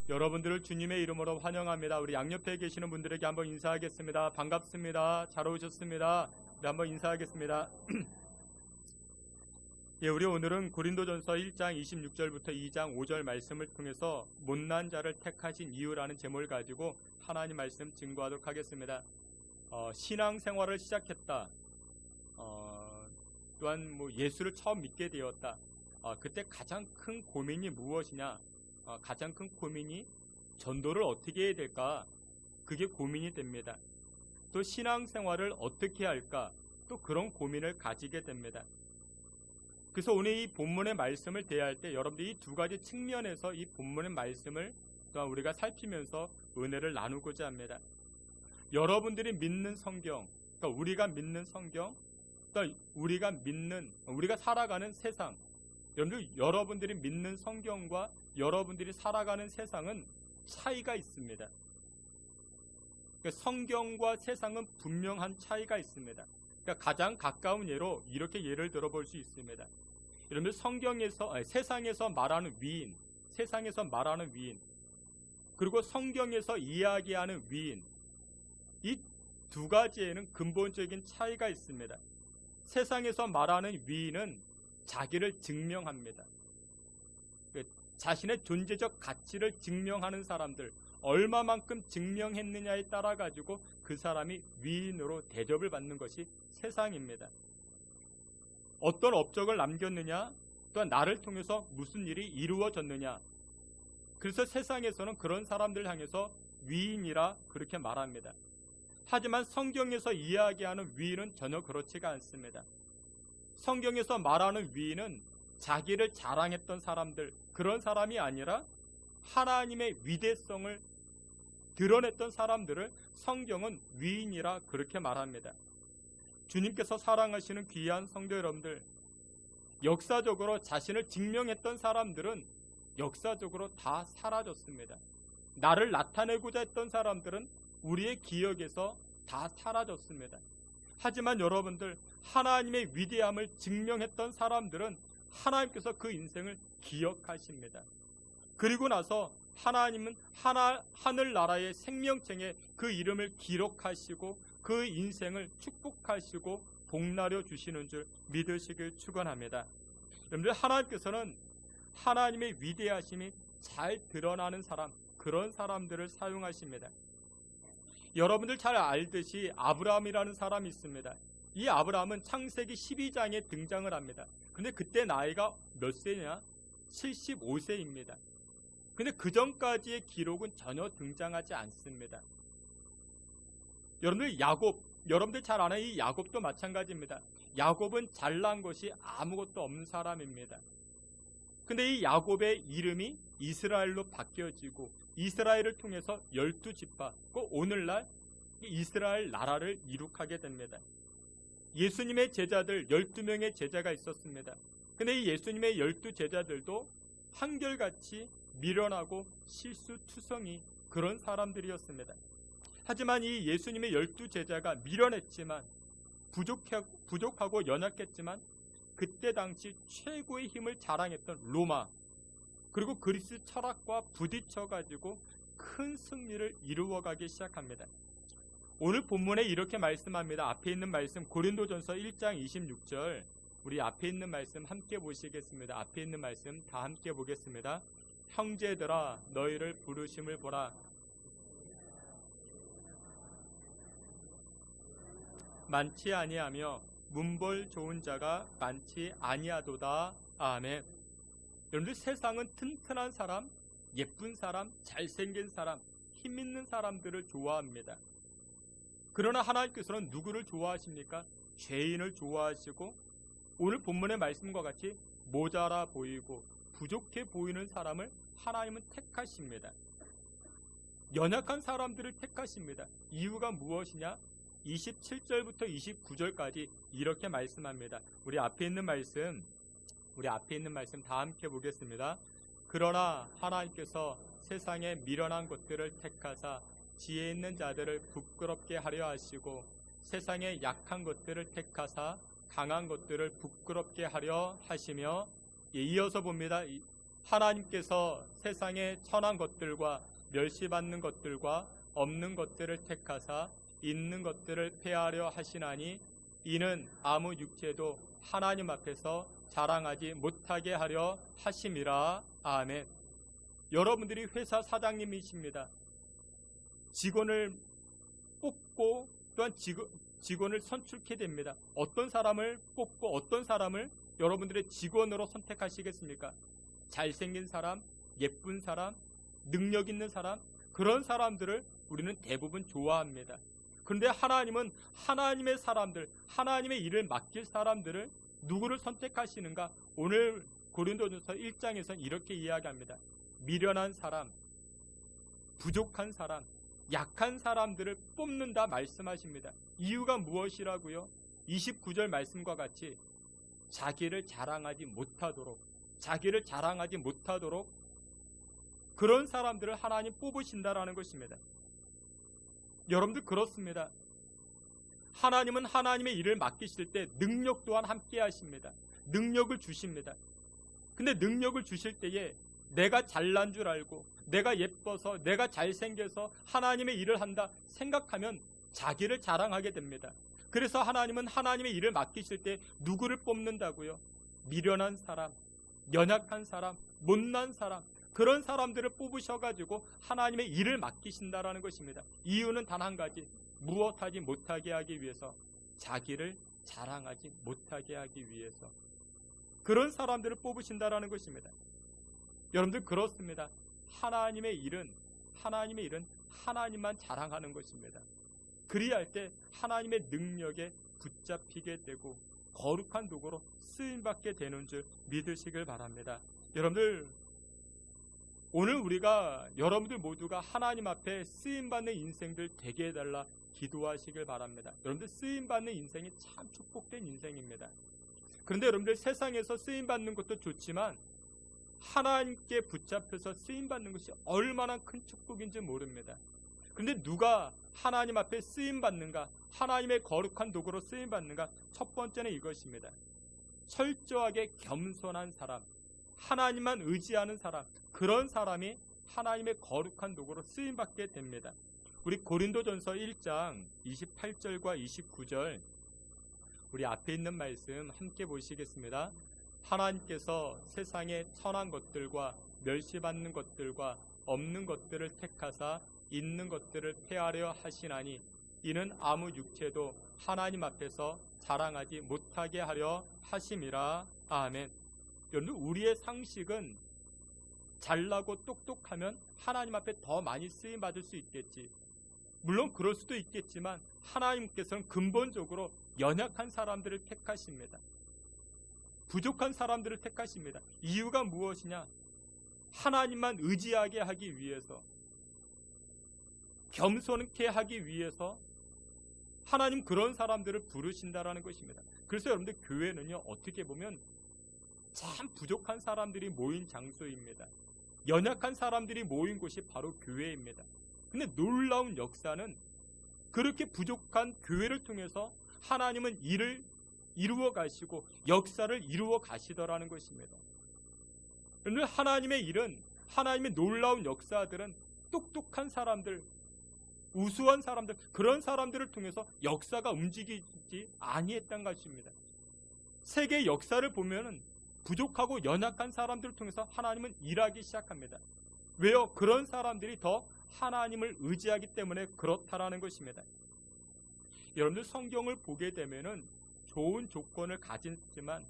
여러분들을 주님의 이름으로 환영합니다. 우리 양옆에 계시는 분들에게 한번 인사하겠습니다. 반갑습니다. 잘 오셨습니다. 우리 한번 인사하겠습니다. 예, 우리 오늘은 고린도전서 1장 26절부터 2장 5절 말씀을 통해서 못난 자를 택하신 이유라는 제목을 가지고 하나님 말씀 증거하도록 하겠습니다. 신앙생활을 시작했다. 또한 예수를 처음 믿게 되었다. 그때 가장 큰 고민이 무엇이냐? 가장 큰 고민이 전도를 어떻게 해야 될까? 그게 고민이 됩니다. 또 신앙생활을 어떻게 할까? 또 그런 고민을 가지게 됩니다. 그래서 오늘 이 본문의 말씀을 대할 때 여러분들이 이 두 가지 측면에서 이 본문의 말씀을 또한 우리가 살피면서 은혜를 나누고자 합니다. 여러분들이 믿는 성경, 그러니까 우리가 믿는 성경, 또 우리가 살아가는 세상, 여러분들이 믿는 성경과 여러분들이 살아가는 세상은 차이가 있습니다. 그러니까 성경과 세상은 분명한 차이가 있습니다. 그러니까 가장 가까운 예로 이렇게 예를 들어볼 수 있습니다. 여러분들 세상에서 말하는 위인, 그리고 성경에서 이야기하는 위인, 이 두 가지에는 근본적인 차이가 있습니다. 세상에서 말하는 위인은 자기를 증명합니다. 자신의 존재적 가치를 증명하는 사람들, 얼마만큼 증명했느냐에 따라 가지고 그 사람이 위인으로 대접을 받는 것이 세상입니다. 어떤 업적을 남겼느냐, 또한 나를 통해서 무슨 일이 이루어졌느냐. 그래서 세상에서는 그런 사람들 향해서 위인이라 그렇게 말합니다. 하지만 성경에서 이야기하는 위인은 전혀 그렇지가 않습니다. 성경에서 말하는 위인은 자기를 자랑했던 사람들, 그런 사람이 아니라 하나님의 위대성을 드러냈던 사람들을 성경은 위인이라 그렇게 말합니다. 주님께서 사랑하시는 귀한 성도 여러분들, 역사적으로 자신을 증명했던 사람들은 역사적으로 다 사라졌습니다. 나를 나타내고자 했던 사람들은 우리의 기억에서 다 사라졌습니다. 하지만 여러분들, 하나님의 위대함을 증명했던 사람들은 하나님께서 그 인생을 기억하십니다. 그리고 나서 하나님은 하늘나라의 생명책에 그 이름을 기록하시고 그 인생을 축복하시고 복나려 주시는 줄 믿으시길 축원합니다. 여러분들, 하나님께서는 하나님의 위대하심이 잘 드러나는 사람, 그런 사람들을 사용하십니다. 여러분들 잘 알듯이 아브라함이라는 사람이 있습니다. 이 아브라함은 창세기 12장에 등장을 합니다. 근데 그때 나이가 몇 세냐? 75세입니다. 근데 그 전까지의 기록은 전혀 등장하지 않습니다. 여러분들 잘 아는 이 야곱도 마찬가지입니다. 야곱은 잘난 것이 아무것도 없는 사람입니다. 근데 이 야곱의 이름이 이스라엘로 바뀌어지고 이스라엘을 통해서 12지파, 오늘날 이스라엘 나라를 이룩하게 됩니다. 예수님의 제자들 12명의 제자가 있었습니다. 근데 이 예수님의 12제자들도 한결같이 미련하고 실수투성이 그런 사람들이었습니다. 하지만 이 예수님의 12제자가 미련했지만 부족하고 연약했지만 그때 당시 최고의 힘을 자랑했던 로마, 그리고 그리스 철학과 부딪혀가지고 큰 승리를 이루어가기 시작합니다. 오늘 본문에 이렇게 말씀합니다. 앞에 있는 말씀 고린도전서 1장 26절, 우리 앞에 있는 말씀 함께 보시겠습니다. 앞에 있는 말씀 다 함께 보겠습니다. 형제들아, 너희를 부르심을 보라. 많지 아니하며 문벌 좋은 자가 많지 아니하도다. 아멘. 여러분들, 세상은 튼튼한 사람, 예쁜 사람, 잘생긴 사람, 힘 있는 사람들을 좋아합니다. 그러나 하나님께서는 누구를 좋아하십니까? 죄인을 좋아하시고 오늘 본문의 말씀과 같이 모자라 보이고 부족해 보이는 사람을 하나님은 택하십니다. 연약한 사람들을 택하십니다. 이유가 무엇이냐? 27절부터 29절까지 이렇게 말씀합니다. 우리 앞에 있는 말씀 다 함께 보겠습니다. 그러나 하나님께서 세상의 미련한 것들을 택하사 지혜 있는 자들을 부끄럽게 하려 하시고 세상의 약한 것들을 택하사 강한 것들을 부끄럽게 하려 하시며, 이어서 봅니다. 하나님께서 세상에 천한 것들과 멸시받는 것들과 없는 것들을 택하사 있는 것들을 폐하려 하시나니 이는 아무 육체도 하나님 앞에서 자랑하지 못하게 하려 하심이라. 아멘. 여러분들이 회사 사장님이십니다. 직원을 뽑고 또한 직원을 선출케 됩니다. 어떤 사람을 뽑고 어떤 사람을 여러분들의 직원으로 선택하시겠습니까? 잘생긴 사람, 예쁜 사람, 능력 있는 사람, 그런 사람들을 우리는 대부분 좋아합니다. 그런데 하나님은 하나님의 사람들, 하나님의 일을 맡길 사람들을 누구를 선택하시는가? 오늘 고린도전서 1장에서 이렇게 이야기합니다. 미련한 사람, 부족한 사람, 약한 사람들을 뽑는다 말씀하십니다. 이유가 무엇이라고요? 29절 말씀과 같이 자기를 자랑하지 못하도록 그런 사람들을 하나님 뽑으신다라는 것입니다. 여러분들 그렇습니다. 하나님은 하나님의 일을 맡기실 때 능력 또한 함께 하십니다. 능력을 주십니다. 근데 능력을 주실 때에 내가 잘난 줄 알고 내가 예뻐서 내가 잘생겨서 하나님의 일을 한다 생각하면 자기를 자랑하게 됩니다. 그래서 하나님은 하나님의 일을 맡기실 때 누구를 뽑는다고요? 미련한 사람, 연약한 사람, 못난 사람, 그런 사람들을 뽑으셔가지고 하나님의 일을 맡기신다라는 것입니다. 이유는 단 한 가지, 무엇하지 못하게 하기 위해서, 자기를 자랑하지 못하게 하기 위해서 그런 사람들을 뽑으신다라는 것입니다. 여러분들 그렇습니다. 하나님의 일은 하나님만 자랑하는 것입니다. 그리할 때 하나님의 능력에 붙잡히게 되고 거룩한 도구로 쓰임받게 되는 줄 믿으시길 바랍니다. 여러분들 오늘 우리가 여러분들 모두가 하나님 앞에 쓰임받는 인생들 되게 해달라 기도하시길 바랍니다. 여러분들 쓰임받는 인생이 참 축복된 인생입니다. 그런데 여러분들 세상에서 쓰임받는 것도 좋지만 하나님께 붙잡혀서 쓰임받는 것이 얼마나 큰 축복인지 모릅니다. 그런데 누가 하나님 앞에 쓰임받는가, 하나님의 거룩한 도구로 쓰임받는가? 첫 번째는 이것입니다. 철저하게 겸손한 사람, 하나님만 의지하는 사람, 그런 사람이 하나님의 거룩한 도구로 쓰임받게 됩니다. 우리 고린도전서 1장 28절과 29절 우리 앞에 있는 말씀 함께 보시겠습니다. 하나님께서 세상의 천한 것들과 멸시받는 것들과 없는 것들을 택하사 있는 것들을 폐하려 하시나니 이는 아무 육체도 하나님 앞에서 자랑하지 못하게 하려 하심이라. 아멘. 여러분 우리의 상식은 잘나고 똑똑하면 하나님 앞에 더 많이 쓰임받을 수 있겠지. 물론 그럴 수도 있겠지만 하나님께서는 근본적으로 연약한 사람들을 택하십니다. 부족한 사람들을 택하십니다. 이유가 무엇이냐? 하나님만 의지하게 하기 위해서, 겸손케 하기 위해서 하나님 그런 사람들을 부르신다라는 것입니다. 그래서 여러분들 교회는요, 어떻게 보면 참 부족한 사람들이 모인 장소입니다. 연약한 사람들이 모인 곳이 바로 교회입니다. 근데 놀라운 역사는 그렇게 부족한 교회를 통해서 하나님은 일을 이루어 가시고 역사를 이루어 가시더라는 것입니다. 그런데 하나님의 일은, 하나님의 놀라운 역사들은 똑똑한 사람들, 우수한 사람들, 그런 사람들을 통해서 역사가 움직이지 아니했던 것입니다. 세계 역사를 보면은 부족하고 연약한 사람들을 통해서 하나님은 일하기 시작합니다. 왜요? 그런 사람들이 더 하나님을 의지하기 때문에 그렇다라는 것입니다. 여러분들 성경을 보게 되면은 좋은 조건을 가졌지만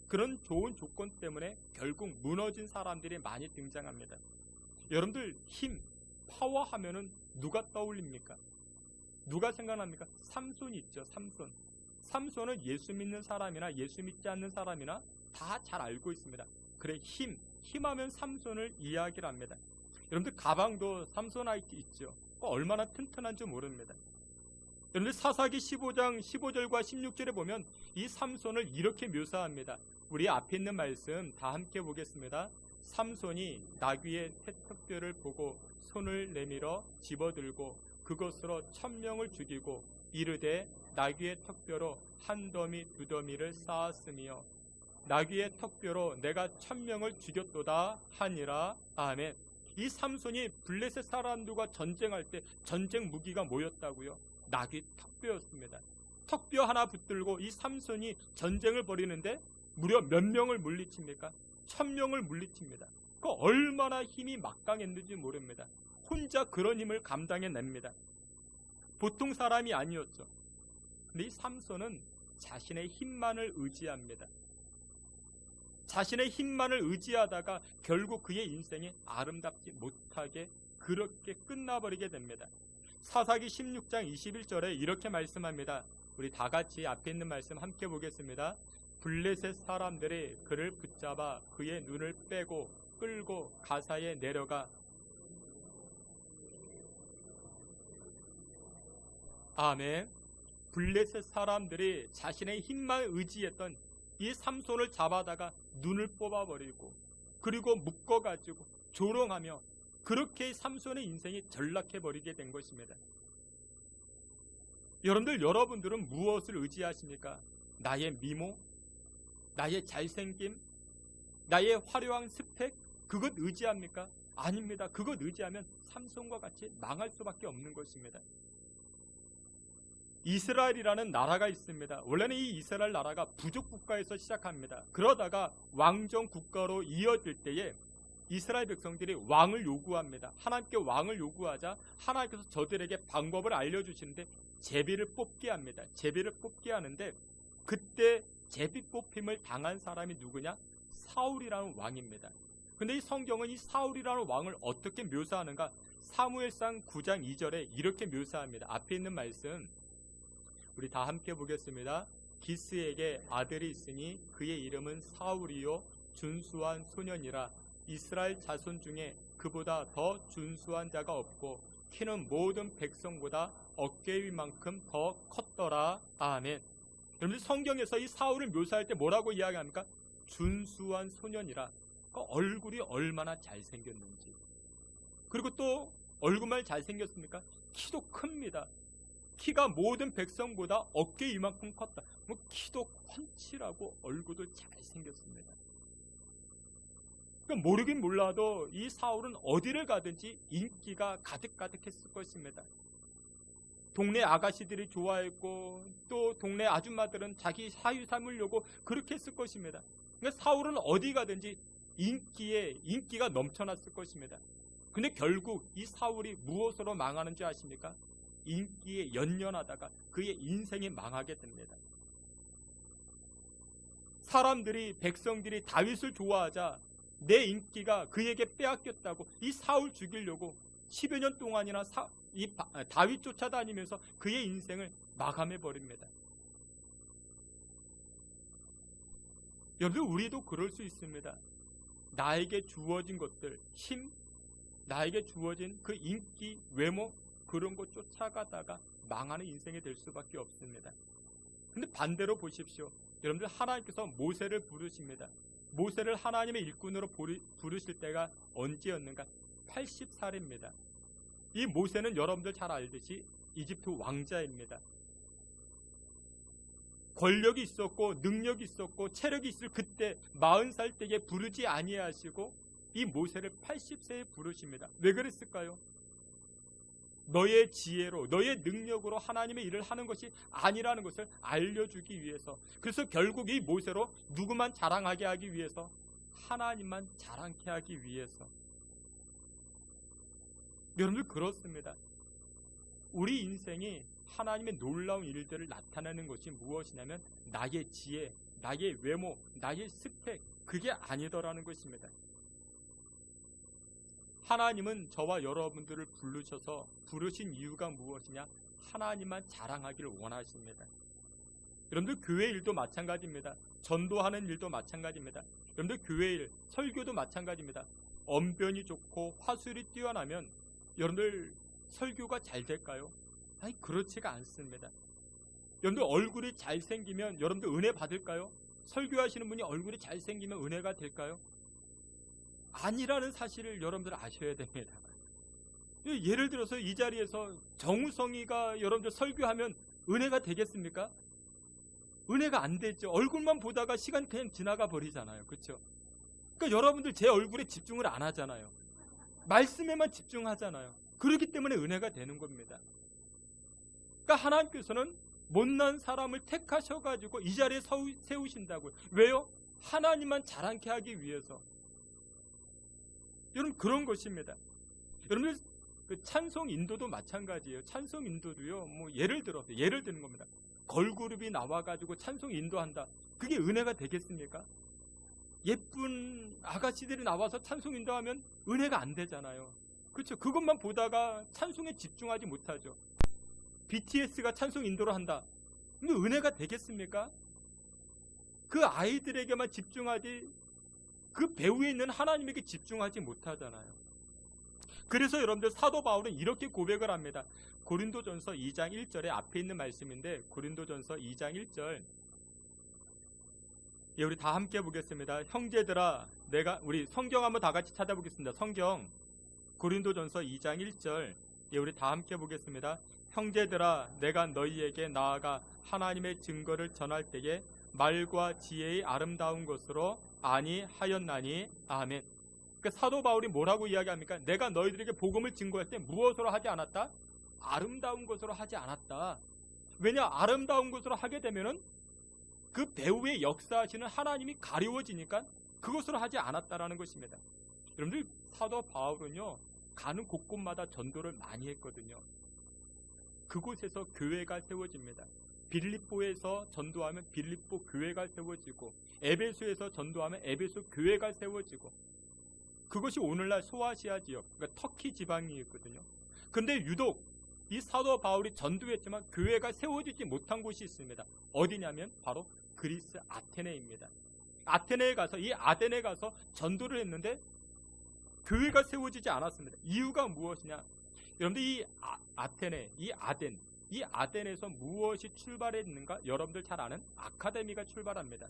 그런 좋은 조건 때문에 결국 무너진 사람들이 많이 등장합니다. 여러분들 힘, 파워 하면은 누가 떠올립니까? 누가 생각납니까? 삼손이 있죠. 삼손은 예수 믿는 사람이나 예수 믿지 않는 사람이나 다 잘 알고 있습니다. 그래, 힘하면 삼손을 이야기를 합니다. 여러분들 가방도 삼손아이티 있죠. 얼마나 튼튼한지 모릅니다. 여러분들 사사기 15장 15절과 16절에 보면 이 삼손을 이렇게 묘사합니다. 우리 앞에 있는 말씀 다 함께 보겠습니다. 삼손이 나귀의 태턱뼈를 보고 손을 내밀어 집어들고 그것으로 1000명을 죽이고 이르되 나귀의 턱뼈로 한 더미 두 더미를 쌓았으며 나귀의 턱뼈로 내가 1000명을 죽였도다 하니라. 아멘. 이 삼손이 블레셋 사람들과 전쟁할 때 전쟁 무기가 뭐였다고요? 나귀 턱뼈였습니다. 턱뼈 하나 붙들고 이 삼손이 전쟁을 벌이는데 무려 몇 명을 물리칩니까? 1000명을 물리칩니다. 그 얼마나 힘이 막강했는지 모릅니다. 혼자 그런 힘을 감당해냅니다. 보통 사람이 아니었죠. 근데 이 삼손은 자신의 힘만을 의지합니다. 자신의 힘만을 의지하다가 결국 그의 인생이 아름답지 못하게 그렇게 끝나버리게 됩니다. 사사기 16장 21절에 이렇게 말씀합니다. 우리 다 같이 앞에 있는 말씀 함께 보겠습니다. 블레셋 사람들이 그를 붙잡아 그의 눈을 빼고 끌고 가사에 내려가. 아멘. 블레셋 사람들이 자신의 힘만 의지했던 이 삼손을 잡아다가 눈을 뽑아버리고 그리고 묶어가지고 조롱하며 그렇게 삼손의 인생이 전락해버리게 된 것입니다. 여러분들은 무엇을 의지하십니까? 나의 미모? 나의 잘생김? 나의 화려한 스펙? 그것 의지합니까? 아닙니다. 그것 의지하면 삼손과 같이 망할 수밖에 없는 것입니다. 이스라엘이라는 나라가 있습니다. 원래는 이 이스라엘 나라가 부족 국가에서 시작합니다. 그러다가 왕정 국가로 이어질 때에 이스라엘 백성들이 왕을 요구합니다. 하나님께 왕을 요구하자 하나님께서 저들에게 방법을 알려주시는데 제비를 뽑게 합니다. 제비를 뽑게 하는데 그때 제비 뽑힘을 당한 사람이 누구냐? 사울이라는 왕입니다. 근데 이 성경은 이 사울이라는 왕을 어떻게 묘사하는가? 사무엘상 9장 2절에 이렇게 묘사합니다. 앞에 있는 말씀 우리 다 함께 보겠습니다. 기스에게 아들이 있으니 그의 이름은 사울이요 준수한 소년이라. 이스라엘 자손 중에 그보다 더 준수한 자가 없고 키는 모든 백성보다 어깨 위만큼 더 컸더라. 아멘. 여러분들 성경에서 이 사울을 묘사할 때 뭐라고 이야기합니까? 준수한 소년이라. 그러니까 얼굴이 얼마나 잘생겼는지. 그리고 또 얼굴만 잘생겼습니까? 키도 큽니다. 키가 모든 백성보다 어깨 이만큼 컸다. 뭐 키도 훤칠하고 얼굴도 잘생겼습니다. 그러니까 모르긴 몰라도 이 사울은 어디를 가든지 인기가 가득가득했을 것입니다. 동네 아가씨들이 좋아했고 또 동네 아줌마들은 자기 사유 삼으려고 그렇게 했을 것입니다. 그러니까 사울은 어디 가든지 인기가 넘쳐났을 것입니다. 근데 결국 이 사울이 무엇으로 망하는 줄 아십니까? 인기에 연연하다가 그의 인생이 망하게 됩니다. 백성들이 다윗을 좋아하자 내 인기가 그에게 빼앗겼다고 이 사울 죽이려고 10여 년 동안이나 다윗 쫓아다니면서 그의 인생을 마감해버립니다. 여러분, 우리도 그럴 수 있습니다. 나에게 주어진 것들, 힘, 나에게 주어진 그 인기, 외모, 그런 거 쫓아가다가 망하는 인생이 될 수밖에 없습니다. 근데 반대로 보십시오. 여러분들 하나님께서 모세를 부르십니다. 모세를 하나님의 일꾼으로 부르실 때가 언제였는가? 80살입니다. 이 모세는 여러분들 잘 알듯이 이집트 왕자입니다. 권력이 있었고 능력이 있었고 체력이 있을 그때 40살 때에 부르지 아니하시고 이 모세를 80세에 부르십니다. 왜 그랬을까요? 너의 지혜로 너의 능력으로 하나님의 일을 하는 것이 아니라는 것을 알려주기 위해서. 그래서 결국 이 모세로 누구만 자랑하게 하기 위해서? 하나님만 자랑케 하기 위해서. 여러분들 그렇습니다. 우리 인생이 하나님의 놀라운 일들을 나타내는 것이 무엇이냐면 나의 지혜, 나의 외모, 나의 스펙, 그게 아니더라는 것입니다. 하나님은 저와 여러분들을 부르셔서 부르신 이유가 무엇이냐? 하나님만 자랑하기를 원하십니다. 여러분들 교회 일도 마찬가지입니다. 전도하는 일도 마찬가지입니다. 여러분들 교회 일, 설교도 마찬가지입니다. 언변이 좋고 화술이 뛰어나면 여러분들 설교가 잘 될까요? 아니, 그렇지가 않습니다. 여러분들 얼굴이 잘생기면 여러분들 은혜 받을까요? 설교하시는 분이 얼굴이 잘생기면 은혜가 될까요? 아니라는 사실을 여러분들 아셔야 됩니다. 예를 들어서 이 자리에서 정우성이가 여러분들 설교하면 은혜가 되겠습니까? 은혜가 안 되죠. 얼굴만 보다가 시간 그냥 지나가 버리잖아요. 그렇죠? 그러니까 여러분들 제 얼굴에 집중을 안 하잖아요. 말씀에만 집중하잖아요. 그렇기 때문에 은혜가 되는 겁니다. 그러니까 하나님께서는 못난 사람을 택하셔가지고 이 자리에 세우신다고요. 왜요? 하나님만 자랑케 하기 위해서. 여러분 그런 것입니다. 여러분들 그 찬송 인도도 마찬가지예요. 찬송 인도도요. 뭐 예를 드는 겁니다. 걸그룹이 나와가지고 찬송 인도한다. 그게 은혜가 되겠습니까? 예쁜 아가씨들이 나와서 찬송 인도하면 은혜가 안 되잖아요. 그렇죠? 그것만 보다가 찬송에 집중하지 못하죠. BTS가 찬송 인도를 한다. 근데 은혜가 되겠습니까? 그 아이들에게만 집중하지 그 배후에 있는 하나님에게 집중하지 못하잖아요. 그래서 여러분들 사도 바울은 이렇게 고백을 합니다. 고린도전서 2장 1절에 앞에 있는 말씀인데 고린도전서 2장 1절 예, 우리 다 함께 보겠습니다. 형제들아 우리 성경 한번 다 같이 찾아보겠습니다. 성경 고린도전서 2장 1절 예, 우리 다 함께 보겠습니다. 형제들아 내가 너희에게 나아가 하나님의 증거를 전할 때에 말과 지혜의 아름다운 것으로 아니하였나니 아멘. 그러니까 사도 바울이 뭐라고 이야기합니까? 내가 너희들에게 복음을 증거할 때 무엇으로 하지 않았다? 아름다운 것으로 하지 않았다. 왜냐? 아름다운 것으로 하게 되면은 그 배후에 역사하시는 하나님이 가리워지니까 그것으로 하지 않았다라는 것입니다. 여러분들 사도 바울은요 가는 곳곳마다 전도를 많이 했거든요. 그곳에서 교회가 세워집니다. 빌립보에서 전도하면 빌립보 교회가 세워지고 에베소에서 전도하면 에베소 교회가 세워지고 그것이 오늘날 소아시아 지역, 그러니까 터키 지방이 있거든요. 근데 유독 이 사도 바울이 전도했지만 교회가 세워지지 못한 곳이 있습니다. 어디냐면 바로 그리스 아테네입니다. 아테네에 가서 전도를 했는데 교회가 세워지지 않았습니다. 이유가 무엇이냐? 여러분들 이 아테네, 이 아덴에서 무엇이 출발했는가? 여러분들 잘 아는 아카데미가 출발합니다.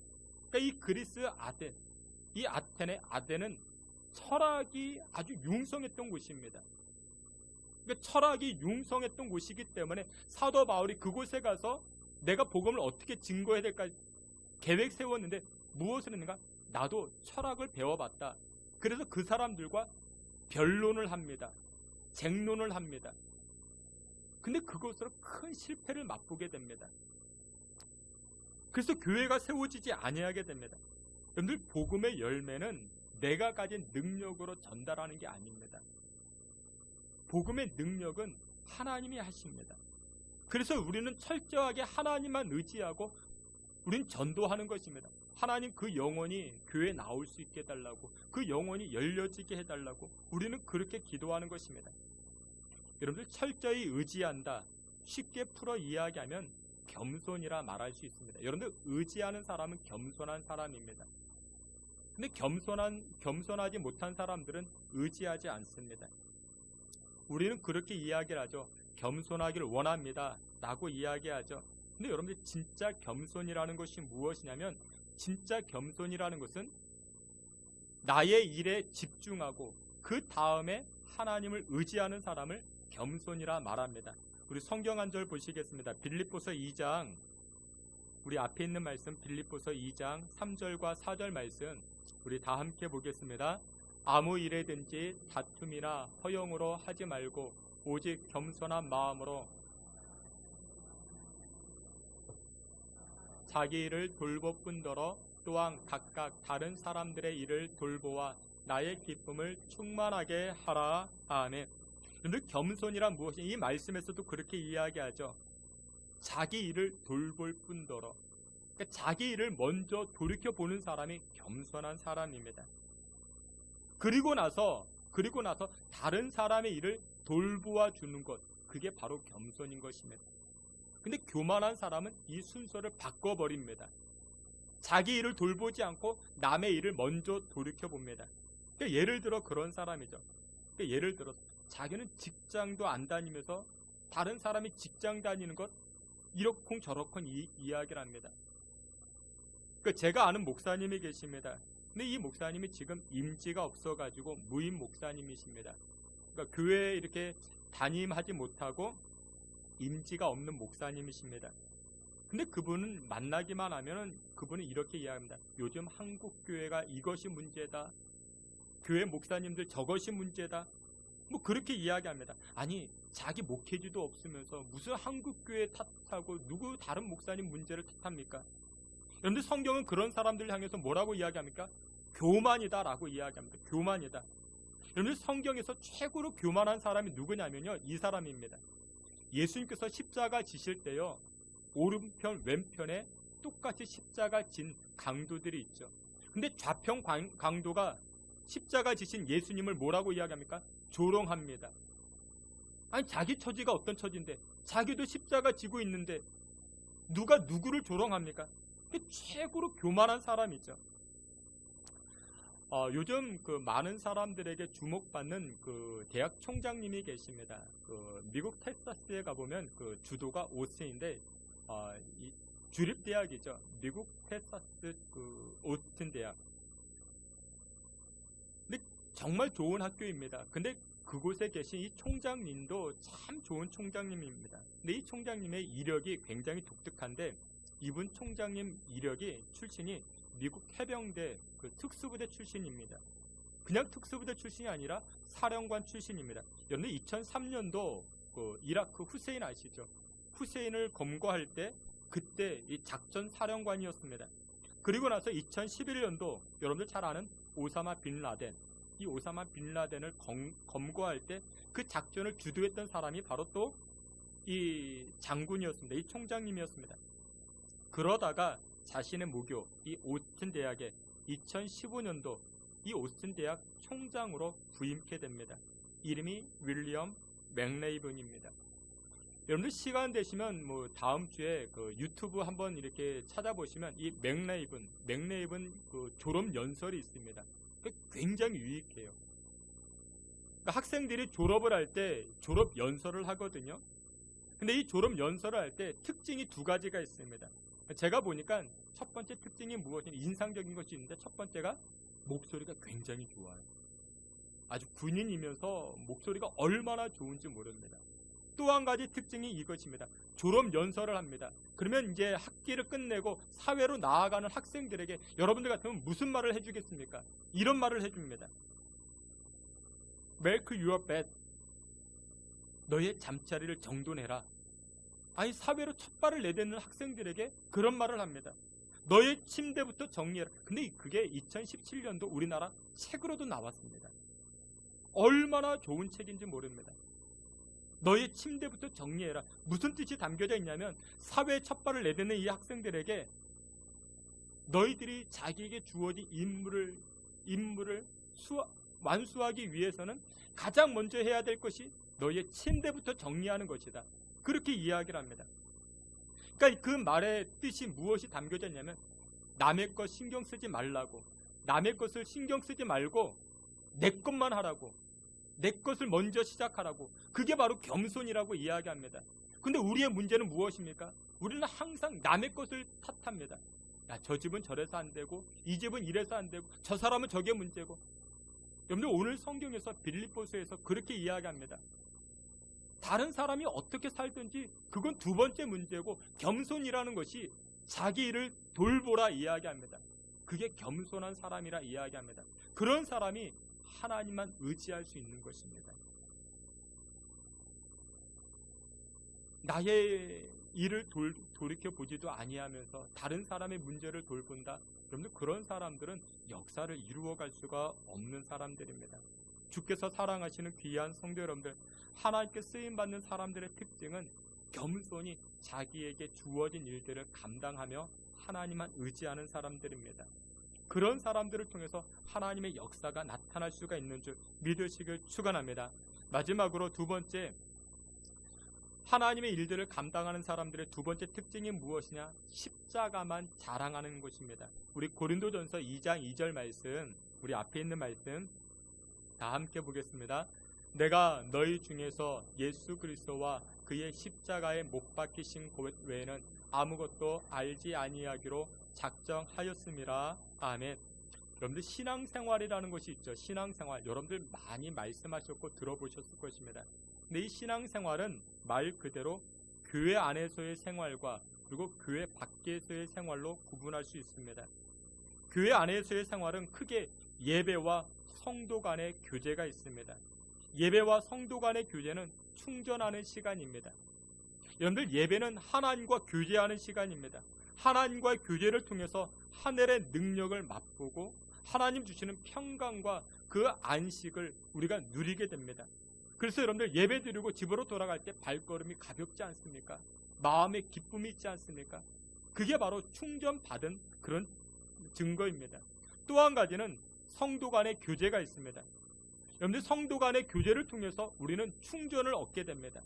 그러니까 이 그리스 이 아덴은 철학이 아주 융성했던 곳입니다. 그러니까 철학이 융성했던 곳이기 때문에 사도 바울이 그곳에 가서 내가 복음을 어떻게 증거해야 될까 계획 세웠는데 무엇을 했는가? 나도 철학을 배워봤다. 그래서 그 사람들과 변론을 합니다. 쟁론을 합니다. 근데 그것으로 큰 실패를 맛보게 됩니다. 그래서 교회가 세워지지 아니하게 됩니다. 여러분들 복음의 열매는 내가 가진 능력으로 전달하는 게 아닙니다. 복음의 능력은 하나님이 하십니다. 그래서 우리는 철저하게 하나님만 의지하고 우린 전도하는 것입니다. 하나님 그 영혼이 교회에 나올 수 있게 해달라고, 그 영혼이 열려지게 해달라고 우리는 그렇게 기도하는 것입니다. 여러분들 철저히 의지한다. 쉽게 풀어 이야기하면 겸손이라 말할 수 있습니다. 여러분들 의지하는 사람은 겸손한 사람입니다. 근데 겸손하지 못한 사람들은 의지하지 않습니다. 우리는 그렇게 이야기를 하죠. 겸손하기를 원합니다 라고 이야기하죠. 근데 여러분들 진짜 겸손이라는 것이 무엇이냐면 진짜 겸손이라는 것은 나의 일에 집중하고 그 다음에 하나님을 의지하는 사람을 겸손이라 말합니다. 우리 성경 한 절 보시겠습니다. 빌립보서 2장 우리 앞에 있는 말씀 빌립보서 2장 3절과 4절 말씀 우리 다 함께 보겠습니다. 아무 일에든지 다툼이나 허용으로 하지 말고 오직 겸손한 마음으로 자기 일을 돌볼 뿐더러 또한 각각 다른 사람들의 일을 돌보아 나의 기쁨을 충만하게 하라. 아멘. 그런데 겸손이란 무엇이? 이 말씀에서도 그렇게 이야기하죠. 자기 일을 돌볼 뿐더러, 그러니까 자기 일을 먼저 돌이켜보는 사람이 겸손한 사람입니다. 그리고 나서 다른 사람의 일을 돌보아 주는 것, 그게 바로 겸손인 것입니다. 근데 교만한 사람은 이 순서를 바꿔버립니다. 자기 일을 돌보지 않고 남의 일을 먼저 돌이켜봅니다. 그러니까 예를 들어 그런 사람이죠. 그러니까 예를 들어 자기는 직장도 안 다니면서 다른 사람이 직장 다니는 것 이러쿵 저러쿵 이야기를 합니다. 그러니까 제가 아는 목사님이 계십니다. 근데 이 목사님이 지금 임지가 없어가지고 무임 목사님이십니다. 그러니까 교회에 이렇게 담임하지 못하고 임지가 없는 목사님이십니다. 근데 그분은 만나기만 하면은 그분은 이렇게 이야기합니다. 요즘 한국 교회가 이것이 문제다. 교회 목사님들 저것이 문제다. 뭐 그렇게 이야기합니다. 아니, 자기 목회지도 없으면서 무슨 한국 교회 탓하고 누구 다른 목사님 문제를 탓합니까? 그런데 성경은 그런 사람들을 향해서 뭐라고 이야기합니까? 교만이다라고 이야기합니다. 교만이다. 여러분, 성경에서 최고로 교만한 사람이 누구냐면요, 이 사람입니다. 예수님께서 십자가 지실 때요, 오른편 왼편에 똑같이 십자가 진 강도들이 있죠. 근데 좌편 강도가 십자가 지신 예수님을 뭐라고 이야기합니까? 조롱합니다. 아니, 자기 처지가 어떤 처지인데, 자기도 십자가 지고 있는데 누가 누구를 조롱합니까? 최고로 교만한 사람이죠. 요즘 그 많은 사람들에게 주목받는 그 대학 총장님이 계십니다. 그 미국 텍사스에 가보면 그 주도가 오스틴인데, 이 주립 대학이죠. 미국 텍사스 그 오스틴 대학. 근데 정말 좋은 학교입니다. 근데 그곳에 계신 이 총장님도 참 좋은 총장님입니다. 근데 이 총장님의 이력이 굉장히 독특한데, 이분 총장님 이력이 출신이 미국 해병대 그 특수부대 출신입니다. 그냥 특수부대 출신이 아니라 사령관 출신입니다. 여러분, 2003년도 그 이라크 후세인 아시죠? 후세인을 검거할 때 그때 이 작전 사령관이었습니다. 그리고 나서 2011년도 여러분들 잘 아는 오사마 빈 라덴, 이 오사마 빈 라덴을 검거할 때 그 작전을 주도했던 사람이 바로 또 이 장군이었습니다. 이 총장님이었습니다. 그러다가 자신의 무교 이 오스틴 대학에 2015년도 이 오스틴 대학 총장으로 부임케 됩니다. 이름이 윌리엄 맥레이븐입니다. 여러분들 시간 되시면 뭐 다음 주에 그 유튜브 한번 이렇게 찾아보시면 이 맥레이븐 그 졸업 연설이 있습니다. 굉장히 유익해요. 그러니까 학생들이 졸업을 할 때 졸업 연설을 하거든요. 근데 이 졸업 연설을 할 때 특징이 두 가지가 있습니다. 제가 보니까 첫 번째 특징이 무엇이냐, 인상적인 것이 있는데, 첫 번째가 목소리가 굉장히 좋아요. 아주 군인이면서 목소리가 얼마나 좋은지 모릅니다. 또 한 가지 특징이 이것입니다. 졸업 연설을 합니다. 그러면 이제 학기를 끝내고 사회로 나아가는 학생들에게 여러분들 같으면 무슨 말을 해주겠습니까? 이런 말을 해줍니다. Make your bed. 너의 잠자리를 정돈해라. 아니, 사회로 첫 발을 내딛는 학생들에게 그런 말을 합니다. 너의 침대부터 정리해라. 근데 그게 2017년도 우리나라 책으로도 나왔습니다. 얼마나 좋은 책인지 모릅니다. 너의 침대부터 정리해라. 무슨 뜻이 담겨져 있냐면, 사회에 첫 발을 내딛는 이 학생들에게 너희들이 자기에게 주어진 임무를 완수하기 위해서는 가장 먼저 해야 될 것이 너의 침대부터 정리하는 것이다. 그렇게 이야기를 합니다. 그러니까 그 말의 뜻이 무엇이 담겨져 있냐면, 남의 것 신경 쓰지 말라고, 남의 것을 신경 쓰지 말고 내 것만 하라고, 내 것을 먼저 시작하라고. 그게 바로 겸손이라고 이야기합니다. 근데 우리의 문제는 무엇입니까? 우리는 항상 남의 것을 탓합니다. 야, 저 집은 저래서 안 되고, 이 집은 이래서 안 되고, 저 사람은 저게 문제고. 여러분들, 오늘 성경에서 빌립보서에서 그렇게 이야기합니다. 다른 사람이 어떻게 살든지 그건 두 번째 문제고, 겸손이라는 것이 자기 일을 돌보라 이야기합니다. 그게 겸손한 사람이라 이야기합니다. 그런 사람이 하나님만 의지할 수 있는 것입니다. 나의 일을 돌이켜보지도 아니하면서 다른 사람의 문제를 돌본다. 여러분들, 그런 사람들은 역사를 이루어갈 수가 없는 사람들입니다. 주께서 사랑하시는 귀한 성도 여러분들, 하나님께 쓰임받는 사람들의 특징은 겸손히 자기에게 주어진 일들을 감당하며 하나님만 의지하는 사람들입니다. 그런 사람들을 통해서 하나님의 역사가 나타날 수가 있는 줄 믿으시길 축원합니다. 마지막으로 두 번째, 하나님의 일들을 감당하는 사람들의 두 번째 특징이 무엇이냐? 십자가만 자랑하는 것입니다. 우리 고린도전서 2장 2절 말씀, 우리 앞에 있는 말씀 다 함께 보겠습니다. 내가 너희 중에서 예수 그리스도와 그의 십자가에 못 박히신 것 외에는 아무것도 알지 아니하기로 작정하였음이라. 아멘. 여러분들, 신앙생활이라는 것이 있죠. 신앙생활, 여러분들 많이 말씀하셨고 들어보셨을 것입니다. 근데 이 신앙생활은 말 그대로 교회 안에서의 생활과 그리고 교회 밖에서의 생활로 구분할 수 있습니다. 교회 안에서의 생활은 크게 예배와 성도 간의 교제가 있습니다. 예배와 성도 간의 교제는 충전하는 시간입니다. 여러분들, 예배는 하나님과 교제하는 시간입니다. 하나님과의 교제를 통해서 하늘의 능력을 맛보고 하나님 주시는 평강과 그 안식을 우리가 누리게 됩니다. 그래서 여러분들, 예배 드리고 집으로 돌아갈 때 발걸음이 가볍지 않습니까? 마음에 기쁨이 있지 않습니까? 그게 바로 충전받은 그런 증거입니다. 또 한 가지는 성도 간의 교제가 있습니다. 여러분들, 성도 간의 교제를 통해서 우리는 충전을 얻게 됩니다.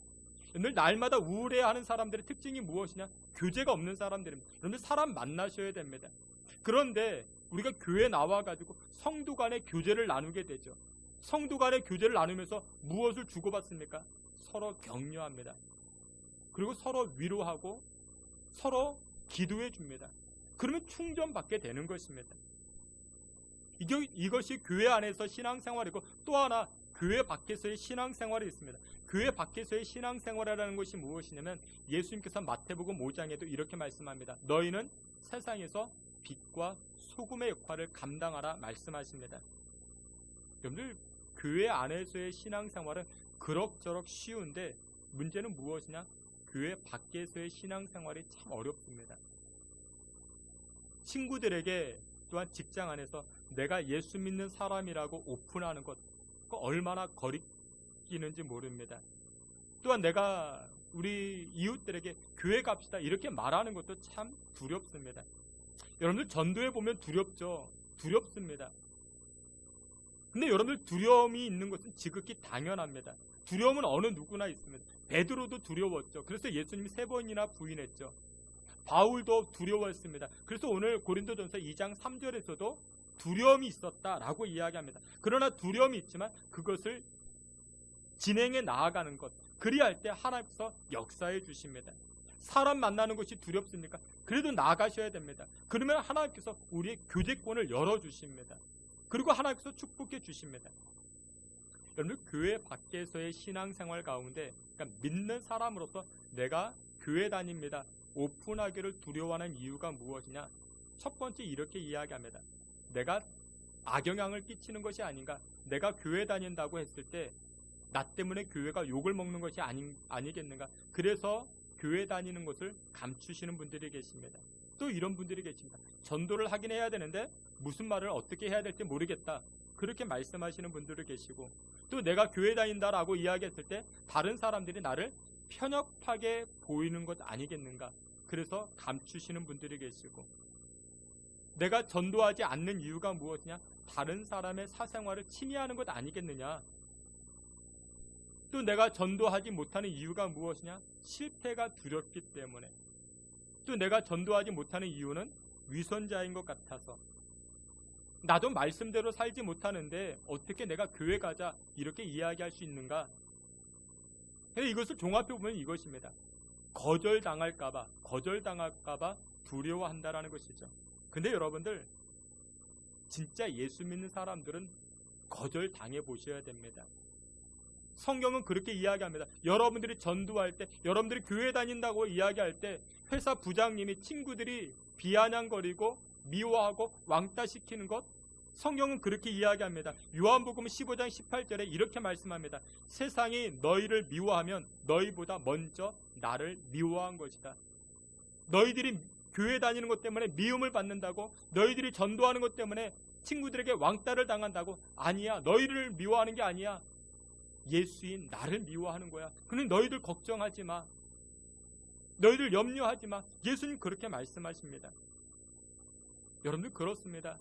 여러분들, 날마다 우울해하는 사람들의 특징이 무엇이냐? 교제가 없는 사람들입니다. 여러분들, 사람 만나셔야 됩니다. 그런데 우리가 교회에 나와가지고 성도 간의 교제를 나누게 되죠. 성도 간의 교제를 나누면서 무엇을 주고받습니까? 서로 격려합니다. 그리고 서로 위로하고 서로 기도해 줍니다. 그러면 충전받게 되는 것입니다. 이것이 교회 안에서 신앙생활이고, 또 하나 교회 밖에서의 신앙생활이 있습니다. 교회 밖에서의 신앙생활이라는 것이 무엇이냐면, 예수님께서 마태복음 5장에도 이렇게 말씀합니다. 너희는 세상에서 빛과 소금의 역할을 감당하라 말씀하십니다. 여러분들, 교회 안에서의 신앙생활은 그럭저럭 쉬운데 문제는 무엇이냐? 교회 밖에서의 신앙생활이 참 어렵습니다. 친구들에게, 또한 직장 안에서 내가 예수 믿는 사람이라고 오픈하는 것, 얼마나 거리끼는지 모릅니다. 또한 내가 우리 이웃들에게 교회 갑시다 이렇게 말하는 것도 참 두렵습니다. 여러분들, 전도해 보면 두렵죠. 두렵습니다. 근데 여러분들, 두려움이 있는 것은 지극히 당연합니다. 두려움은 어느 누구나 있습니다. 베드로도 두려웠죠. 그래서 예수님이 3번이나 부인했죠. 바울도 두려워했습니다. 그래서 오늘 고린도전서 2장 3절에서도 두려움이 있었다라고 이야기합니다. 그러나 두려움이 있지만 그것을 진행해 나아가는 것, 그리할 때 하나님께서 역사해 주십니다. 사람 만나는 것이 두렵습니까? 그래도 나가셔야 됩니다. 그러면 하나님께서 우리의 교제권을 열어주십니다. 그리고 하나님께서 축복해 주십니다. 여러분, 교회 밖에서의 신앙생활 가운데, 그러니까 믿는 사람으로서 내가 교회 다닙니다, 오픈하기를 두려워하는 이유가 무엇이냐? 첫 번째, 이렇게 이야기합니다. 내가 악영향을 끼치는 것이 아닌가? 내가 교회 다닌다고 했을 때 나 때문에 교회가 욕을 먹는 것이 아니겠는가? 그래서 교회 다니는 것을 감추시는 분들이 계십니다. 또 이런 분들이 계십니다. 전도를 하긴 해야 되는데 무슨 말을 어떻게 해야 될지 모르겠다, 그렇게 말씀하시는 분들이 계시고, 또 내가 교회 다닌다라고 이야기했을 때 다른 사람들이 나를 편협하게 보이는 것 아니겠는가? 그래서 감추시는 분들이 계시고, 내가 전도하지 않는 이유가 무엇이냐? 다른 사람의 사생활을 침해하는 것 아니겠느냐? 또 내가 전도하지 못하는 이유가 무엇이냐? 실패가 두렵기 때문에. 또 내가 전도하지 못하는 이유는 위선자인 것 같아서. 나도 말씀대로 살지 못하는데 어떻게 내가 교회 가자 이렇게 이야기할 수 있는가? 이것을 종합해 보면 이것입니다. 거절당할까봐 두려워한다라는 것이죠. 근데 여러분들, 진짜 예수 믿는 사람들은 거절당해 보셔야 됩니다. 성경은 그렇게 이야기합니다. 여러분들이 전도할 때, 여러분들이 교회 다닌다고 이야기할 때 회사 부장님이 친구들이 비아냥거리고 미워하고 왕따시키는 것, 성경은 그렇게 이야기합니다. 요한복음 15장 18절에 이렇게 말씀합니다. 세상이 너희를 미워하면 너희보다 먼저 나를 미워한 것이다. 너희들이 교회 다니는 것 때문에 미움을 받는다고? 너희들이 전도하는 것 때문에 친구들에게 왕따를 당한다고? 아니야. 너희를 미워하는 게 아니야. 예수인 나를 미워하는 거야. 그런데 너희들 걱정하지 마. 너희들 염려하지 마. 예수님 그렇게 말씀하십니다. 여러분들, 그렇습니다.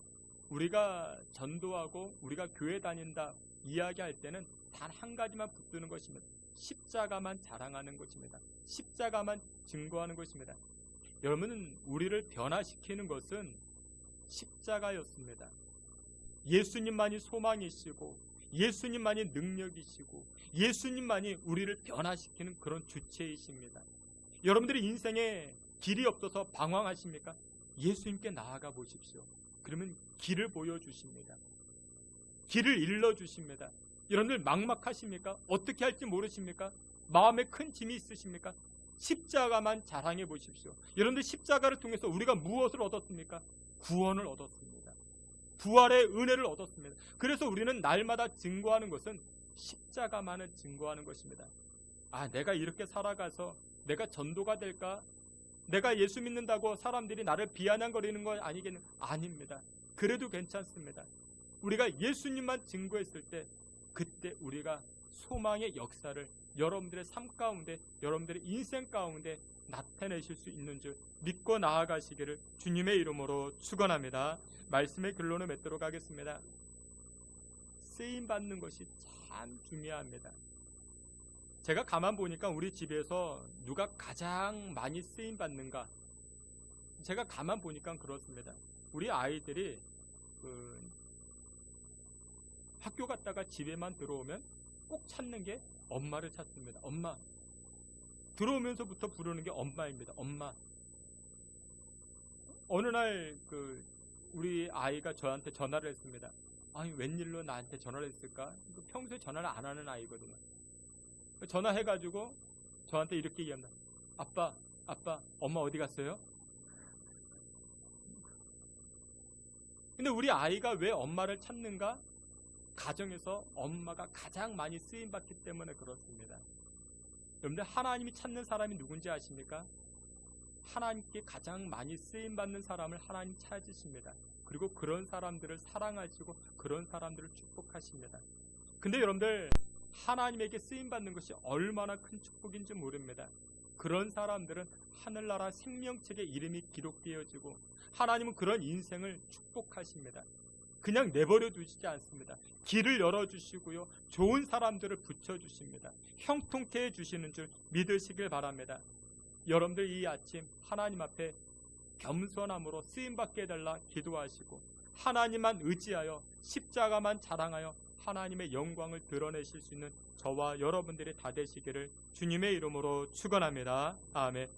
우리가 전도하고 우리가 교회 다닌다 이야기할 때는 단 한 가지만 붙드는 것입니다. 십자가만 자랑하는 것입니다. 십자가만 증거하는 것입니다. 여러분은 우리를 변화시키는 것은 십자가였습니다. 예수님만이 소망이시고 예수님만이 능력이시고 예수님만이 우리를 변화시키는 그런 주체이십니다. 여러분들이 인생에 길이 없어서 방황하십니까? 예수님께 나아가 보십시오. 그러면 길을 보여주십니다. 길을 일러주십니다. 여러분들 막막하십니까? 어떻게 할지 모르십니까? 마음에 큰 짐이 있으십니까? 십자가만 자랑해 보십시오. 여러분들 십자가를 통해서 우리가 무엇을 얻었습니까? 구원을 얻었습니다. 부활의 은혜를 얻었습니다. 그래서 우리는 날마다 증거하는 것은 십자가만을 증거하는 것입니다. 아, 내가 이렇게 살아가서 내가 전도가 될까? 내가 예수 믿는다고 사람들이 나를 비아냥거리는 건 아니겠는가? 아닙니다. 그래도 괜찮습니다. 우리가 예수님만 증거했을 때 그때 우리가 소망의 역사를 여러분들의 삶 가운데, 여러분들의 인생 가운데 나타내실 수 있는 줄 믿고 나아가시기를 주님의 이름으로 축원합니다. 말씀의 결론을 맺도록 하겠습니다. 쓰임 받는 것이 참 중요합니다. 제가 가만 보니까 우리 집에서 누가 가장 많이 쓰임 받는가? 제가 가만 보니까 그렇습니다. 우리 아이들이 학교 갔다가 집에만 들어오면 꼭 찾는 게 엄마를 찾습니다. 엄마. 들어오면서부터 부르는 게 엄마입니다. 엄마. 어느 날 우리 아이가 저한테 전화를 했습니다. 아니, 웬일로 나한테 전화를 했을까? 평소에 전화를 안 하는 아이거든요. 전화해가지고 저한테 이렇게 얘기합니다. 아빠, 엄마 어디 갔어요? 근데 우리 아이가 왜 엄마를 찾는가? 가정에서 엄마가 가장 많이 쓰임받기 때문에 그렇습니다. 여러분들, 하나님이 찾는 사람이 누군지 아십니까? 하나님께 가장 많이 쓰임받는 사람을 하나님 찾으십니다. 그리고 그런 사람들을 사랑하시고 그런 사람들을 축복하십니다. 근데 여러분들, 하나님에게 쓰임받는 것이 얼마나 큰 축복인지 모릅니다. 그런 사람들은 하늘나라 생명책에 이름이 기록되어지고 하나님은 그런 인생을 축복하십니다. 그냥 내버려 두시지 않습니다. 길을 열어주시고요, 좋은 사람들을 붙여주십니다. 형통케 해주시는 줄 믿으시길 바랍니다. 여러분들, 이 아침 하나님 앞에 겸손함으로 쓰임받게 해달라 기도하시고 하나님만 의지하여 십자가만 자랑하여 하나님의 영광을 드러내실 수 있는 저와 여러분들이 다 되시기를 주님의 이름으로 축원합니다. 아멘.